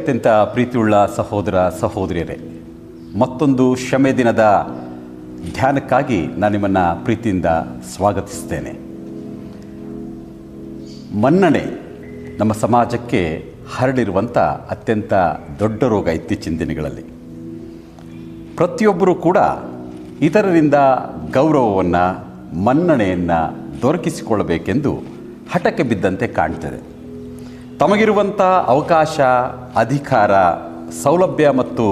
ಅತ್ಯಂತ ಪ್ರೀತಿಯುಳ್ಳ ಸಹೋದರ ಸಹೋದರಿಯರೇ, ಮತ್ತೊಂದು ಕ್ಷಮೆ ದಿನದ ಧ್ಯಾನಕ್ಕಾಗಿ ನಾನು ನಿಮ್ಮನ್ನು ಪ್ರೀತಿಯಿಂದ ಸ್ವಾಗತಿಸ್ತೇನೆ. ಮನ್ನಣೆ ನಮ್ಮ ಸಮಾಜಕ್ಕೆ ಹರಡಿರುವಂಥ ಅತ್ಯಂತ ದೊಡ್ಡ ರೋಗ ಇತ್ತೀಚಿನ ದಿನಗಳಲ್ಲಿ. ಪ್ರತಿಯೊಬ್ಬರೂ ಕೂಡ ಇತರರಿಂದ ಗೌರವವನ್ನು, ಮನ್ನಣೆಯನ್ನು ದೊರಕಿಸಿಕೊಳ್ಳಬೇಕೆಂದು ಹಠಕ್ಕೆ ಬಿದ್ದಂತೆ ಕಾಣ್ತದೆ. ತಮಗಿರುವಂಥ ಅವಕಾಶ, ಅಧಿಕಾರ, ಸೌಲಭ್ಯ ಮತ್ತು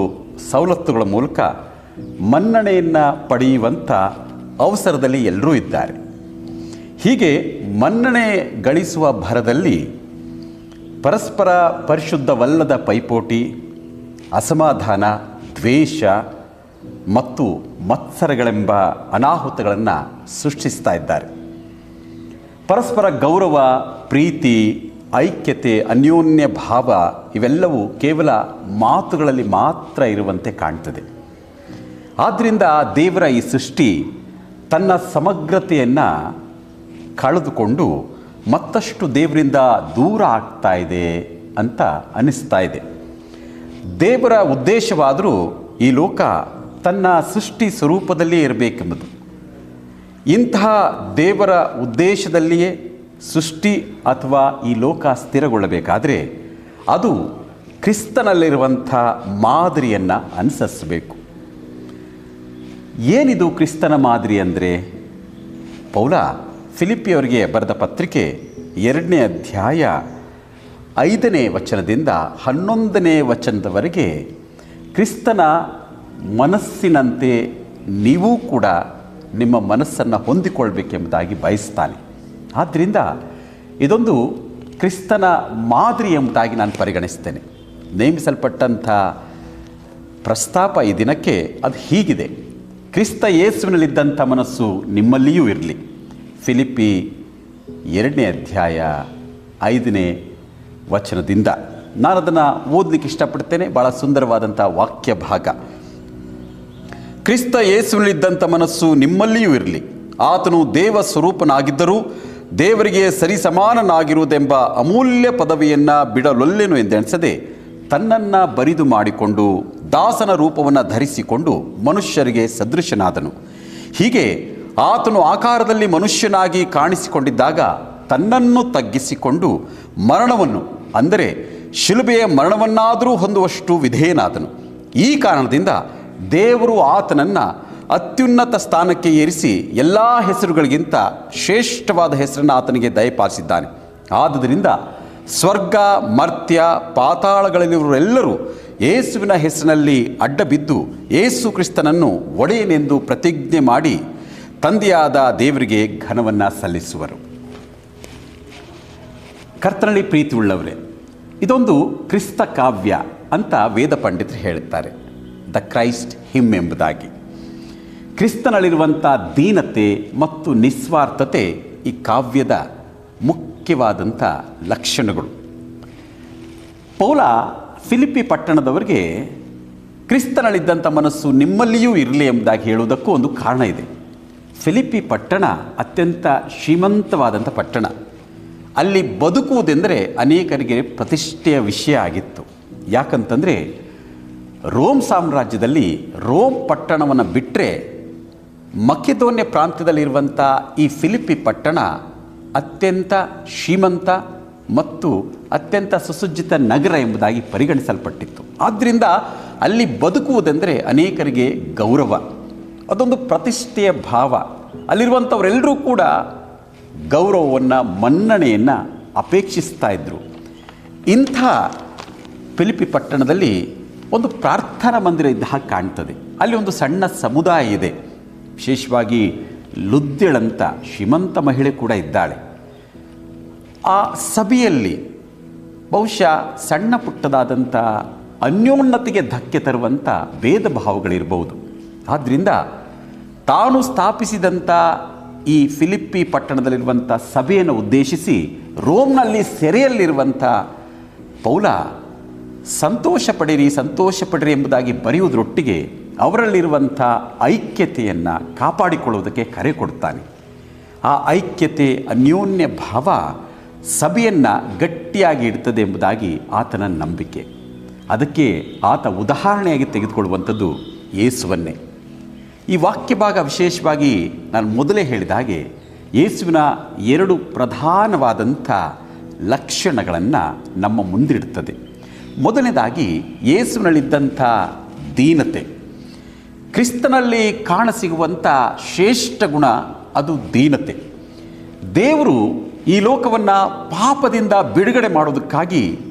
ಸವಲತ್ತುಗಳ ಮೂಲಕ ಮನ್ನಣೆಯನ್ನು ಪಡೆಯುವಂಥ ಅವಸರದಲ್ಲಿ ಎಲ್ಲರೂ ಇದ್ದಾರೆ. ಹೀಗೆ ಮನ್ನಣೆ ಗಳಿಸುವ ಭರದಲ್ಲಿ ಪರಸ್ಪರ ಪರಿಶುದ್ಧವಲ್ಲದ ಪೈಪೋಟಿ, ಅಸಮಾಧಾನ, ದ್ವೇಷ ಮತ್ತು ಮತ್ಸರಗಳೆಂಬ ಅನಾಹುತಗಳನ್ನು ಸೃಷ್ಟಿಸ್ತಾ ಇದ್ದಾರೆ. ಪರಸ್ಪರ ಗೌರವ, ಪ್ರೀತಿ, ಐಕ್ಯತೆ, ಅನ್ಯೋನ್ಯ ಭಾವ ಇವೆಲ್ಲವೂ ಕೇವಲ ಮಾತುಗಳಲ್ಲಿ ಮಾತ್ರ ಇರುವಂತೆ ಕಾಣ್ತದೆ. ಆದ್ದರಿಂದ ದೇವರ ಈ ಸೃಷ್ಟಿ ತನ್ನ ಸಮಗ್ರತೆಯನ್ನು ಕಳೆದುಕೊಂಡು ಮತ್ತಷ್ಟು ದೇವರಿಂದ ದೂರ ಆಗ್ತಾ ಇದೆ ಅಂತ ಅನ್ನಿಸ್ತಾ ಇದೆ. ದೇವರ ಉದ್ದೇಶವಾದರೂ ಈ ಲೋಕ ತನ್ನ ಸೃಷ್ಟಿ ಸ್ವರೂಪದಲ್ಲಿಯೇ ಇರಬೇಕೆಂಬುದು. ಇಂತಹ ದೇವರ ಉದ್ದೇಶದಲ್ಲಿಯೇ ಸೃಷ್ಟಿ ಅಥವಾ ಈ ಲೋಕ ಸ್ಥಿರಗೊಳ್ಳಬೇಕಾದರೆ ಅದು ಕ್ರಿಸ್ತನಲ್ಲಿರುವಂಥ ಮಾದರಿಯನ್ನು ಅನುಸರಿಸಬೇಕು. ಏನಿದು ಕ್ರಿಸ್ತನ ಮಾದರಿ ಅಂದರೆ? ಪೌಲ ಫಿಲಿಪ್ಪಿಯವರಿಗೆ ಬರೆದ ಪತ್ರಿಕೆ 2ನೇ ಅಧ್ಯಾಯ 5ನೇ ವಚನದಿಂದ 11ನೇ ವಚನದವರೆಗೆ ಕ್ರಿಸ್ತನ ಮನಸ್ಸಿನಂತೆ ನೀವೂ ಕೂಡ ನಿಮ್ಮ ಮನಸ್ಸನ್ನು ಹೊಂದಿಕೊಳ್ಬೇಕೆಂಬುದಾಗಿ ಬಯಸ್ತಾನೆ. ಆದ್ದರಿಂದ ಇದೊಂದು ಕ್ರಿಸ್ತನ ಮಾದರಿ ಎಂಬುದಾಗಿ ನಾನು ಪರಿಗಣಿಸ್ತೇನೆ. ನೇಮಿಸಲ್ಪಟ್ಟಂಥ ಪ್ರಸ್ತಾಪ ಈ ದಿನಕ್ಕೆ ಅದು ಹೀಗಿದೆ: ಕ್ರಿಸ್ತ ಯೇಸುವಿನಲ್ಲಿದ್ದಂಥ ಮನಸ್ಸು ನಿಮ್ಮಲ್ಲಿಯೂ ಇರಲಿ. ಫಿಲಿಪ್ಪಿ 2ನೇ ಅಧ್ಯಾಯ 5ನೇ ವಚನದಿಂದ ನಾನು ಅದನ್ನು ಓದಲಿಕ್ಕೆ ಇಷ್ಟಪಡ್ತೇನೆ. ಭಾಳ ಸುಂದರವಾದಂಥ ವಾಕ್ಯ ಭಾಗ. ಕ್ರಿಸ್ತ ಯೇಸುವಿನಲ್ಲಿದ್ದಂಥ ಮನಸ್ಸು ನಿಮ್ಮಲ್ಲಿಯೂ ಇರಲಿ. ಆತನು ದೇವ ಸ್ವರೂಪನಾಗಿದ್ದರೂ ದೇವರಿಗೆ ಸರಿಸಮಾನನಾಗಿರುವುದೆಂಬ ಅಮೂಲ್ಯ ಪದವಿಯನ್ನು ಬಿಡಲೊಲ್ಲೆನು ಎಂದೆಣಿಸದೆ ತನ್ನನ್ನು ಬರಿದು ಮಾಡಿಕೊಂಡು ದಾಸನ ರೂಪವನ್ನು ಧರಿಸಿಕೊಂಡು ಮನುಷ್ಯರಿಗೆ ಸದೃಶನಾದನು. ಹೀಗೆ ಆತನು ಆಕಾರದಲ್ಲಿ ಮನುಷ್ಯನಾಗಿ ಕಾಣಿಸಿಕೊಂಡಿದ್ದಾಗ ತನ್ನನ್ನು ತಗ್ಗಿಸಿಕೊಂಡು ಮರಣವನ್ನು, ಅಂದರೆ ಶಿಲುಬೆಯ ಮರಣವನ್ನಾದರೂ ಹೊಂದುವಷ್ಟು ವಿಧೇಯನಾದನು. ಈ ಕಾರಣದಿಂದ ದೇವರು ಆತನನ್ನು ಅತ್ಯುನ್ನತ ಸ್ಥಾನಕ್ಕೆ ಏರಿಸಿ ಎಲ್ಲ ಹೆಸರುಗಳಿಗಿಂತ ಶ್ರೇಷ್ಠವಾದ ಹೆಸರನ್ನು ಆತನಿಗೆ ದಯಪಾಲಿಸಿದ್ದಾನೆ. ಆದುದರಿಂದ ಸ್ವರ್ಗ, ಮರ್ತ್ಯ, ಪಾತಾಳಗಳಲ್ಲಿರುವರೆಲ್ಲರೂ ಯೇಸುವಿನ ಹೆಸರಿನಲ್ಲಿ ಅಡ್ಡಬಿದ್ದು ಯೇಸು ಕ್ರಿಸ್ತನನ್ನು ಒಡೆಯನೆಂದು ಪ್ರತಿಜ್ಞೆ ಮಾಡಿ ತಂದೆಯಾದ ದೇವರಿಗೆ ಘನವನ್ನು ಸಲ್ಲಿಸುವರು. ಕರ್ತನಲ್ಲಿ ಪ್ರೀತಿ ಉಳ್ಳವರೇ, ಇದೊಂದು ಕ್ರಿಸ್ತ ಕಾವ್ಯ ಅಂತ ವೇದ ಪಂಡಿತರು ಹೇಳುತ್ತಾರೆ. ದ ಕ್ರೈಸ್ಟ್ ಹಿಮ್ ಎಂಬುದಾಗಿ. ಕ್ರಿಸ್ತನಲ್ಲಿರುವಂಥ ದೀನತೆ ಮತ್ತು ನಿಸ್ವಾರ್ಥತೆ ಈ ಕಾವ್ಯದ ಮುಖ್ಯವಾದಂಥ ಲಕ್ಷಣಗಳು. ಪೌಲ ಫಿಲಿಪ್ಪಿ ಪಟ್ಟಣದವರಿಗೆ ಕ್ರಿಸ್ತನಲ್ಲಿದ್ದಂಥ ಮನಸ್ಸು ನಿಮ್ಮಲ್ಲಿಯೂ ಇರಲಿ ಎಂಬುದಾಗಿ ಹೇಳುವುದಕ್ಕೂ ಒಂದು ಕಾರಣ ಇದೆ. ಫಿಲಿಪ್ಪಿ ಪಟ್ಟಣ ಅತ್ಯಂತ ಶ್ರೀಮಂತವಾದಂಥ ಪಟ್ಟಣ. ಅಲ್ಲಿ ಬದುಕುವುದೆಂದರೆ ಅನೇಕರಿಗೆ ಪ್ರತಿಷ್ಠೆಯ ವಿಷಯ ಆಗಿತ್ತು. ಯಾಕಂತಂದರೆ ರೋಮ್ ಸಾಮ್ರಾಜ್ಯದಲ್ಲಿ ರೋಮ್ ಪಟ್ಟಣವನ್ನು ಬಿಟ್ಟರೆ ಮಕೆದೋನ್ಯ ಪ್ರಾಂತ್ಯದಲ್ಲಿರುವಂಥ ಈ ಫಿಲಿಪ್ಪಿ ಪಟ್ಟಣ ಅತ್ಯಂತ ಶ್ರೀಮಂತ ಮತ್ತು ಅತ್ಯಂತ ಸುಸಜ್ಜಿತ ನಗರ ಎಂಬುದಾಗಿ ಪರಿಗಣಿಸಲ್ಪಟ್ಟಿತ್ತು. ಆದ್ದರಿಂದ ಅಲ್ಲಿ ಬದುಕುವುದೆಂದರೆ ಅನೇಕರಿಗೆ ಗೌರವ, ಅದೊಂದು ಪ್ರತಿಷ್ಠೆಯ ಭಾವ. ಅಲ್ಲಿರುವಂಥವರೆಲ್ಲರೂ ಕೂಡ ಗೌರವವನ್ನು, ಮನ್ನಣೆಯನ್ನು ಅಪೇಕ್ಷಿಸ್ತಾ ಇದ್ದರು. ಇಂಥ ಫಿಲಿಪ್ಪಿ ಪಟ್ಟಣದಲ್ಲಿ ಒಂದು ಪ್ರಾರ್ಥನಾ ಮಂದಿರ ಇದ್ದ ಹಾಗೆ ಕಾಣ್ತದೆ. ಅಲ್ಲಿ ಒಂದು ಸಣ್ಣ ಸಮುದಾಯ ಇದೆ. ವಿಶೇಷವಾಗಿ ಲುದ್ಯಳಂತ ಶ್ರೀಮಂತ ಮಹಿಳೆ ಕೂಡ ಇದ್ದಾಳೆ. ಆ ಸಭೆಯಲ್ಲಿ ಬಹುಶಃ ಸಣ್ಣ ಪುಟ್ಟದಾದಂಥ ಅನ್ಯೋನ್ನತಿಗೆ ಧಕ್ಕೆ ತರುವಂಥ ಭೇದ ಭಾವಗಳಿರ್ಬೋದು. ಆದ್ದರಿಂದ ತಾನು ಸ್ಥಾಪಿಸಿದಂಥ ಈ ಫಿಲಿಪ್ಪಿ ಪಟ್ಟಣದಲ್ಲಿರುವಂಥ ಸಭೆಯನ್ನು ಉದ್ದೇಶಿಸಿ ರೋಮ್ನಲ್ಲಿ ಸೆರೆಯಲ್ಲಿರುವಂಥ ಪೌಲ ಸಂತೋಷ ಪಡಿರಿ ಎಂಬುದಾಗಿ ಬರೆಯುವುದರೊಟ್ಟಿಗೆ ಅವರಲ್ಲಿರುವಂಥ ಐಕ್ಯತೆಯನ್ನು ಕಾಪಾಡಿಕೊಳ್ಳುವುದಕ್ಕೆ ಕರೆ ಕೊಡ್ತಾನೆ. ಆ ಐಕ್ಯತೆ, ಅನ್ಯೋನ್ಯ ಭಾವ ಸಭೆಯನ್ನು ಗಟ್ಟಿಯಾಗಿ ಇಡ್ತದೆ ಎಂಬುದಾಗಿ ಆತನ ನಂಬಿಕೆ. ಅದಕ್ಕೆ ಆತ ಉದಾಹರಣೆಯಾಗಿ ತೆಗೆದುಕೊಳ್ಳುವಂಥದ್ದು ಯೇಸುವನ್ನೇ. ಈ ವಾಕ್ಯ ಭಾಗ ವಿಶೇಷವಾಗಿ ನಾನು ಮೊದಲೇ ಹೇಳಿದ ಹಾಗೆ ಯೇಸುವಿನ 2 ಪ್ರಧಾನವಾದಂಥ ಲಕ್ಷಣಗಳನ್ನು ನಮ್ಮ ಮುಂದಿಡುತ್ತದೆ. ಮೊದಲನೇದಾಗಿ ಯೇಸುವಿನಲ್ಲಿದ್ದಂಥ ದೀನತೆ. ಕ್ರಿಸ್ತನಲ್ಲಿ ಕಾಣಸಿಗುವಂಥ ಶ್ರೇಷ್ಠ ಗುಣ ಅದು ದೀನತೆ. ದೇವರು ಈ ಲೋಕವನ್ನು ಪಾಪದಿಂದ ಬಿಡುಗಡೆ ಮಾಡೋದಕ್ಕಾಗಿ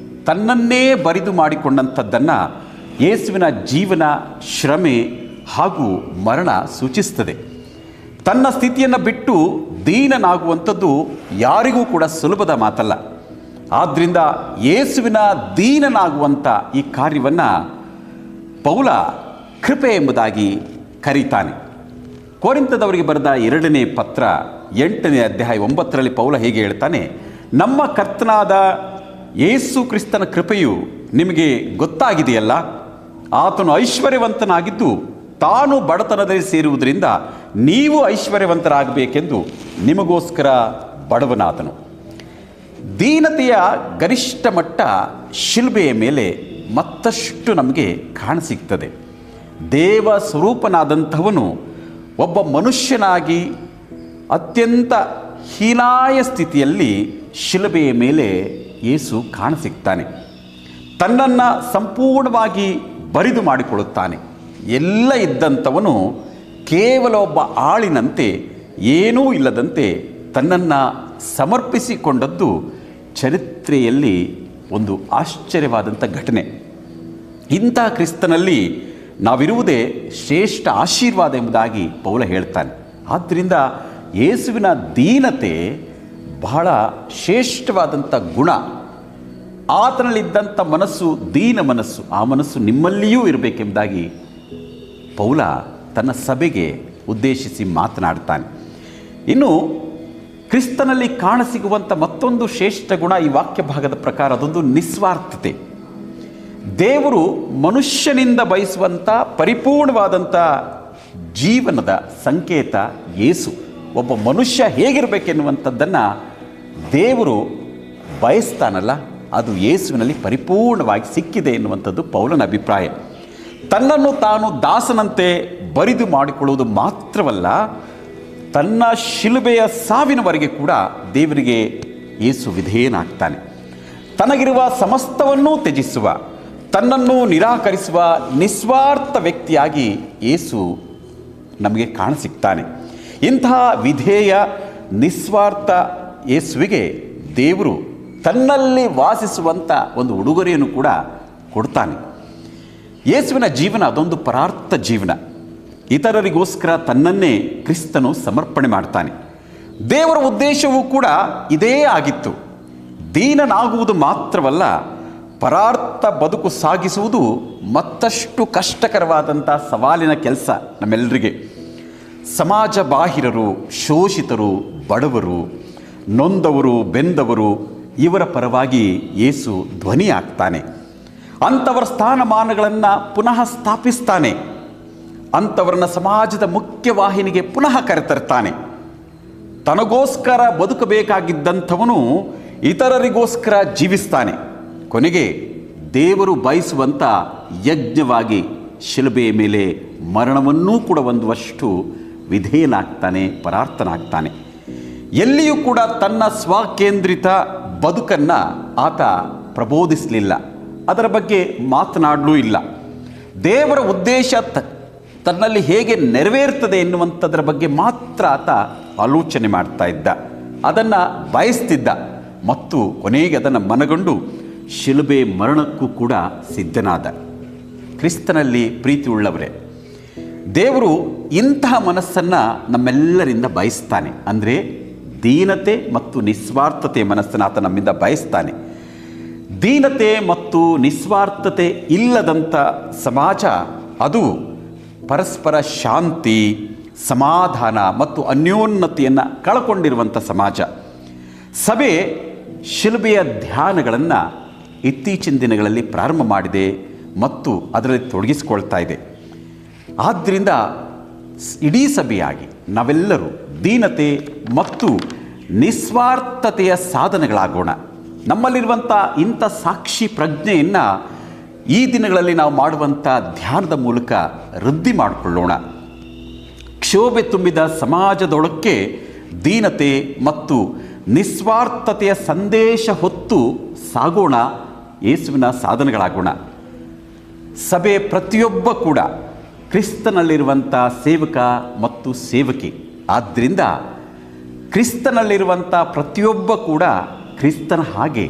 ತನ್ನನ್ನೇ ಬರಿದು ಮಾಡಿಕೊಂಡಂಥದ್ದನ್ನು ಯೇಸುವಿನ ಜೀವನ, ಶ್ರಮೆ ಹಾಗೂ ಮರಣ ಸೂಚಿಸ್ತದೆ. ತನ್ನ ಸ್ಥಿತಿಯನ್ನು ಬಿಟ್ಟು ದೀನನಾಗುವಂಥದ್ದು ಯಾರಿಗೂ ಕೂಡ ಸುಲಭದ ಮಾತಲ್ಲ. ಆದ್ದರಿಂದ ಯೇಸುವಿನ ದೀನನಾಗುವಂಥ ಈ ಕಾರ್ಯವನ್ನು ಪೌಲ ಕೃಪೆ ಎಂಬುದಾಗಿ ಕರೀತಾನೆ. ಕೊರಿಂಥದವರಿಗೆ ಬರೆದ 2ನೇ ಪತ್ರ 8ನೇ ಅಧ್ಯಾಯ 9ರಲ್ಲಿ ಪೌಲ ಹೇಗೆ ಹೇಳ್ತಾನೆ, ನಮ್ಮ ಕರ್ತನಾದ ಯೇಸು ಕ್ರಿಸ್ತನ ಕೃಪೆಯು ನಿಮಗೆ ಗೊತ್ತಾಗಿದೆಯಲ್ಲ, ಆತನು ಐಶ್ವರ್ಯವಂತನಾಗಿದ್ದು ತಾನು ಬಡತನದಲ್ಲಿ ಸೇರುವುದರಿಂದ ನೀವು ಐಶ್ವರ್ಯವಂತರಾಗಬೇಕೆಂದು ನಿಮಗೋಸ್ಕರ ಬಡವನಾದನು. ದೀನತೆಯ ಗರಿಷ್ಠ ಮಟ್ಟ ಶಿಲುಬೆಯ ಮೇಲೆ ಮತ್ತಷ್ಟು ನಮಗೆ ಕಾಣಸಿಗ್ತದೆ. ದೇವ ಸ್ವರೂಪನಾದಂಥವನು ಒಬ್ಬ ಮನುಷ್ಯನಾಗಿ ಅತ್ಯಂತ ಹೀನಾಯ ಸ್ಥಿತಿಯಲ್ಲಿ ಶಿಲುಬೆಯ ಮೇಲೆ ಯೇಸು ಕಾಣಸಿಗ್ತಾನೆ. ತನ್ನನ್ನು ಸಂಪೂರ್ಣವಾಗಿ ಬರಿದು ಮಾಡಿಕೊಳ್ಳುತ್ತಾನೆ. ಎಲ್ಲ ಇದ್ದಂಥವನು ಕೇವಲ ಒಬ್ಬ ಆಳಿನಂತೆ, ಏನೂ ಇಲ್ಲದಂತೆ ತನ್ನನ್ನು ಸಮರ್ಪಿಸಿಕೊಂಡದ್ದು ಚರಿತ್ರೆಯಲ್ಲಿ ಒಂದು ಆಶ್ಚರ್ಯವಾದಂಥ ಘಟನೆ. ಇಂಥ ಕ್ರಿಸ್ತನಲ್ಲಿ ನಾವಿರುವುದೇ ಶ್ರೇಷ್ಠ ಆಶೀರ್ವಾದ ಎಂಬುದಾಗಿ ಪೌಲ ಹೇಳ್ತಾನೆ. ಆದ್ದರಿಂದ ಯೇಸುವಿನ ದೀನತೆ ಬಹಳ ಶ್ರೇಷ್ಠವಾದಂಥ ಗುಣ. ಆತನಲ್ಲಿದ್ದಂಥ ಮನಸ್ಸು ದೀನ ಮನಸ್ಸು, ಆ ಮನಸ್ಸು ನಿಮ್ಮಲ್ಲಿಯೂ ಇರಬೇಕೆಂಬುದಾಗಿ ಪೌಲ ತನ್ನ ಸಭೆಗೆ ಉದ್ದೇಶಿಸಿ ಮಾತನಾಡ್ತಾನೆ. ಇನ್ನು ಕ್ರಿಸ್ತನಲ್ಲಿ ಕಾಣಸಿಗುವಂಥ ಮತ್ತೊಂದು ಶ್ರೇಷ್ಠ ಗುಣ ಈ ವಾಕ್ಯ ಭಾಗದ ಪ್ರಕಾರ ಅದೊಂದು ನಿಸ್ವಾರ್ಥತೆ. ದೇವರು ಮನುಷ್ಯನಿಂದ ಬಯಸುವಂಥ ಪರಿಪೂರ್ಣವಾದಂಥ ಜೀವನದ ಸಂಕೇತ ಯೇಸು. ಒಬ್ಬ ಮನುಷ್ಯ ಹೇಗಿರಬೇಕೆನ್ನುವಂಥದ್ದನ್ನು ದೇವರು ಬಯಸ್ತಾನಲ್ಲ, ಅದು ಯೇಸುವಿನಲ್ಲಿ ಪರಿಪೂರ್ಣವಾಗಿ ಸಿಕ್ಕಿದೆ ಎನ್ನುವಂಥದ್ದು ಪೌಲನ ಅಭಿಪ್ರಾಯ. ತನ್ನನ್ನು ತಾನು ದಾಸನಂತೆ ಬರಿದು ಮಾಡಿಕೊಳ್ಳುವುದು ಮಾತ್ರವಲ್ಲ, ತನ್ನ ಶಿಲುಬೆಯ ಸಾವಿನವರೆಗೆ ಕೂಡ ದೇವರಿಗೆ ಯೇಸು ವಿಧೇಯನಾಗ್ತಾನೆ. ತನಗಿರುವ ಸಮಸ್ತವನ್ನೂ ತ್ಯಜಿಸುವ, ತನ್ನನ್ನು ನಿರಾಕರಿಸುವ ನಿಸ್ವಾರ್ಥ ವ್ಯಕ್ತಿಯಾಗಿ ಯೇಸು ನಮಗೆ ಕಾಣಸಿಗ್ತಾನೆ. ಇಂತಹ ವಿಧೇಯ ನಿಸ್ವಾರ್ಥ ಯೇಸುವಿಗೆ ದೇವರು ತನ್ನಲ್ಲಿ ವಾಸಿಸುವಂಥ ಒಂದು ಉಡುಗೊರೆಯನ್ನು ಕೂಡ ಕೊಡ್ತಾನೆ. ಯೇಸುವಿನ ಜೀವನ ಅದೊಂದು ಪರಾರ್ಥ ಜೀವನ. ಇತರರಿಗೋಸ್ಕರ ತನ್ನನ್ನೇ ಕ್ರಿಸ್ತನು ಸಮರ್ಪಣೆ ಮಾಡ್ತಾನೆ. ದೇವರ ಉದ್ದೇಶವೂ ಕೂಡ ಇದೇ ಆಗಿತ್ತು. ದೀನನಾಗುವುದು ಮಾತ್ರವಲ್ಲ, ಪರಾರ್ಥ ಬದುಕು ಸಾಗಿಸುವುದು ಮತ್ತಷ್ಟು ಕಷ್ಟಕರವಾದಂಥ ಸವಾಲಿನ ಕೆಲಸ ನಮ್ಮೆಲ್ಲರಿಗೆ. ಸಮಾಜ ಬಾಹಿರರು, ಶೋಷಿತರು, ಬಡವರು, ನೊಂದವರು, ಬೆಂದವರು ಇವರ ಪರವಾಗಿ ಯೇಸು ಧ್ವನಿ ಆಗ್ತಾನೆ. ಅಂಥವರ ಸ್ಥಾನಮಾನಗಳನ್ನು ಪುನಃ ಸ್ಥಾಪಿಸ್ತಾನೆ. ಅಂಥವರನ್ನ ಸಮಾಜದ ಮುಖ್ಯವಾಹಿನಿಗೆ ಪುನಃ ಕರೆತರ್ತಾನೆ. ತನಗೋಸ್ಕರ ಬದುಕಬೇಕಾಗಿದ್ದಂಥವನು ಇತರರಿಗೋಸ್ಕರ ಜೀವಿಸ್ತಾನೆ. ಕೊನೆಗೆ ದೇವರು ಬಯಸುವಂಥ ಯಜ್ಞವಾಗಿ ಶಿಲುಬೆಯ ಮೇಲೆ ಮರಣವನ್ನೂ ಕೂಡ ಹೊಂದುವಷ್ಟು ವಿಧೇಯನಾಗ್ತಾನೆ, ಪರಾರ್ಥನಾಗ್ತಾನೆ. ಎಲ್ಲಿಯೂ ಕೂಡ ತನ್ನ ಸ್ವಕೇಂದ್ರಿತ ಬದುಕನ್ನು ಆತ ಪ್ರಬೋಧಿಸಲಿಲ್ಲ, ಅದರ ಬಗ್ಗೆ ಮಾತನಾಡಲೂ ಇಲ್ಲ. ದೇವರ ಉದ್ದೇಶ ತನ್ನಲ್ಲಿ ಹೇಗೆ ನೆರವೇರ್ತದೆ ಎನ್ನುವಂಥದ್ರ ಬಗ್ಗೆ ಮಾತ್ರ ಆತ ಆಲೋಚನೆ ಮಾಡ್ತಾ ಇದ್ದ, ಅದನ್ನು ಬಯಸ್ತಿದ್ದ ಮತ್ತು ಕೊನೆಗೆ ಅದನ್ನು ಮನಗಂಡು ಶಿಲುಬೆ ಮರಣಕ್ಕೂ ಕೂಡ ಸಿದ್ಧನಾದ. ಕ್ರಿಸ್ತನಲ್ಲಿ ಪ್ರೀತಿ ಉಳ್ಳವರೇ, ದೇವರು ಇಂತಹ ಮನಸ್ಸನ್ನು ನಮ್ಮೆಲ್ಲರಿಂದ ಬಯಸ್ತಾನೆ. ಅಂದರೆ ದೀನತೆ ಮತ್ತು ನಿಸ್ವಾರ್ಥತೆ ಮನಸ್ಸನ್ನು ಆತ ನಮ್ಮಿಂದ ಬಯಸ್ತಾನೆ. ದೀನತೆ ಮತ್ತು ನಿಸ್ವಾರ್ಥತೆ ಇಲ್ಲದಂಥ ಸಮಾಜ ಅದು ಪರಸ್ಪರ ಶಾಂತಿ, ಸಮಾಧಾನ ಮತ್ತು ಅನ್ಯೋನ್ನತೆಯನ್ನು ಕಳಕೊಂಡಿರುವಂಥ ಸಮಾಜ. ಸಭೆ ಶಿಲುಬೆಯ ಧ್ಯಾನಗಳನ್ನು ಇತ್ತೀಚಿನ ದಿನಗಳಲ್ಲಿ ಪ್ರಾರಂಭ ಮಾಡಿದೆ ಮತ್ತು ಅದರಲ್ಲಿ ತೊಡಗಿಸಿಕೊಳ್ತಾ ಇದೆ. ಆದ್ದರಿಂದ ಇಡೀ ಸಭೆಯಾಗಿ ನಾವೆಲ್ಲರೂ ದೀನತೆ ಮತ್ತು ನಿಸ್ವಾರ್ಥತೆಯ ಸಾಧನೆಗಳಾಗೋಣ. ನಮ್ಮಲ್ಲಿರುವಂಥ ಇಂಥ ಸಾಕ್ಷಿ ಪ್ರಜ್ಞೆಯನ್ನು ಈ ದಿನಗಳಲ್ಲಿ ನಾವು ಮಾಡುವಂಥ ಧ್ಯಾನದ ಮೂಲಕ ವೃದ್ಧಿ ಮಾಡಿಕೊಳ್ಳೋಣ. ಕ್ಷೋಭೆ ತುಂಬಿದ ಸಮಾಜದೊಳಕ್ಕೆ ದೀನತೆ ಮತ್ತು ನಿಸ್ವಾರ್ಥತೆಯ ಸಂದೇಶ ಹೊತ್ತು ಸಾಗೋಣ, ಯೇಸುವಿನ ಸಾಧನೆಗಳಾಗೋಣ. ಸಭೆ ಪ್ರತಿಯೊಬ್ಬ ಕೂಡ ಕ್ರಿಸ್ತನಲ್ಲಿರುವಂಥ ಸೇವಕ ಮತ್ತು ಸೇವಕಿ. ಆದ್ದರಿಂದ ಕ್ರಿಸ್ತನಲ್ಲಿರುವಂಥ ಪ್ರತಿಯೊಬ್ಬ ಕೂಡ ಕ್ರಿಸ್ತನ ಹಾಗೆ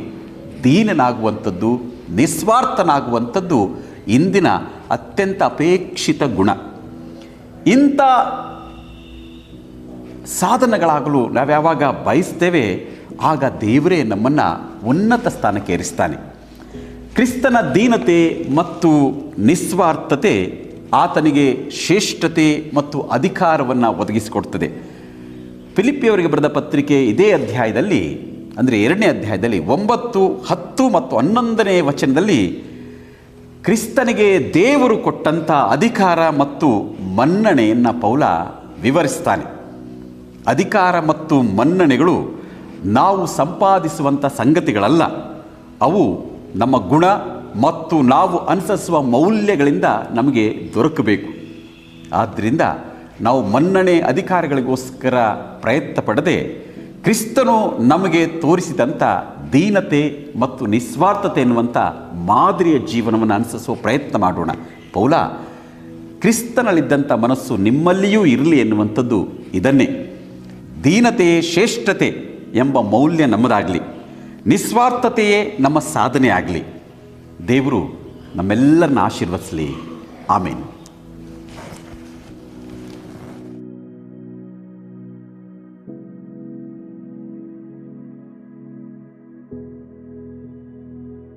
ದೀನನಾಗುವಂಥದ್ದು, ನಿಸ್ವಾರ್ಥನಾಗುವಂಥದ್ದು ಇಂದಿನ ಅತ್ಯಂತ ಅಪೇಕ್ಷಿತ ಗುಣ. ಇಂಥ ಸಾಧನೆಗಳಾಗಲು ನಾವು ಯಾವಾಗ ಬಯಸ್ತೇವೆ ಆಗ ದೇವರೇ ನಮ್ಮನ್ನು ಉನ್ನತ ಸ್ಥಾನಕ್ಕೆ ಏರಿಸ್ತಾನೆ. ಕ್ರಿಸ್ತನ ದೀನತೆ ಮತ್ತು ನಿಸ್ವಾರ್ಥತೆ ಆತನಿಗೆ ಶ್ರೇಷ್ಠತೆ ಮತ್ತು ಅಧಿಕಾರವನ್ನು ಒದಗಿಸಿಕೊಡ್ತದೆ. ಫಿಲಿಪ್ಪಿಯವರಿಗೆ ಬರೆದ ಪತ್ರಿಕೆ ಇದೇ ಅಧ್ಯಾಯದಲ್ಲಿ, ಅಂದರೆ 2ನೇ ಅಧ್ಯಾಯದಲ್ಲಿ 9, 10 ಮತ್ತು 11ನೇ ವಚನದಲ್ಲಿ ಕ್ರಿಸ್ತನಿಗೆ ದೇವರು ಕೊಟ್ಟಂಥ ಅಧಿಕಾರ ಮತ್ತು ಮನ್ನಣೆಯನ್ನು ಪೌಲ ವಿವರಿಸ್ತಾನೆ. ಅಧಿಕಾರ ಮತ್ತು ಮನ್ನಣೆಗಳು ನಾವು ಸಂಪಾದಿಸುವಂಥ ಸಂಗತಿಗಳಲ್ಲ, ಅವು ನಮ್ಮ ಗುಣ ಮತ್ತು ನಾವು ಅನುಸರಿಸುವ ಮೌಲ್ಯಗಳಿಂದ ನಮಗೆ ದೊರಕಬೇಕು. ಆದ್ದರಿಂದ ನಾವು ಮನ್ನಣೆ ಅಧಿಕಾರಗಳಿಗೋಸ್ಕರ ಪ್ರಯತ್ನ ಪಡದೆ ಕ್ರಿಸ್ತನು ನಮಗೆ ತೋರಿಸಿದಂಥ ದೀನತೆ ಮತ್ತು ನಿಸ್ವಾರ್ಥತೆ ಎನ್ನುವಂಥ ಮಾದರಿಯ ಜೀವನವನ್ನು ಅನುಸರಿಸುವ ಪ್ರಯತ್ನ ಮಾಡೋಣ. ಪೌಲ ಕ್ರಿಸ್ತನಲ್ಲಿದ್ದಂಥ ಮನಸ್ಸು ನಿಮ್ಮಲ್ಲಿಯೂ ಇರಲಿ ಎನ್ನುವಂಥದ್ದು ಇದನ್ನೇ. ದೀನತೆಯೇ ಶ್ರೇಷ್ಠತೆ ಎಂಬ ಮೌಲ್ಯ ನಮ್ಮದಾಗಲಿ, ನಿಸ್ವಾರ್ಥತೆಯೇ ನಮ್ಮ ಸಾಧನೆ ಆಗಲಿ. ದೇವರು ನಮ್ಮೆಲ್ಲರನ್ನ ಆಶೀರ್ವದಿಸಲಿ. ಆಮೇನ್.